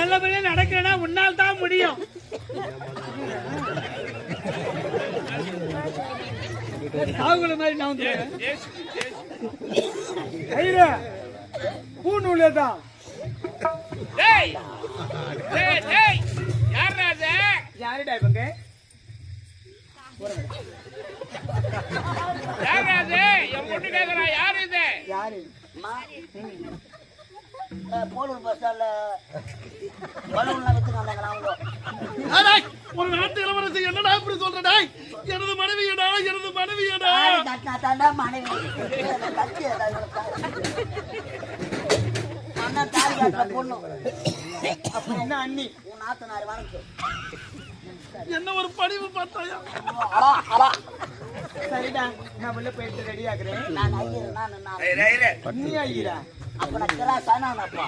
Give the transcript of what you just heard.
நல்லபடியா நடக்கிறேன்னா உன்னால் தான் முடியும். சாகுல மாதிரி நான் பூநூலேதான். யாருடா இவங்க? யாரு? போலூர் பஸ் ஸ்டாண்ட்ல பலூன்லாம் வித்துனாங்களா அவங்க? ஒரு நாட்டு இளவரசி என்னடா இப்படி சொல்றடா? எனது மனைவியடா, எனது மனைவியடா. தாண்டா மனைவி கட்சி அண்ணா தாரி காட்டுற பொண்ணு. அப்ப என்ன அண்ணி? உன் நாத்தனார் வணக்கு. என்ன ஒரு படிவு பார்த்தாயா? சரிடா, நான் உள்ள போயிட்டு ரெடி ஆகுறேன். நான் ஐயர், நான் நீ ஐயரா? அப்ப நான் கிராஸ் ஆனாப்பா.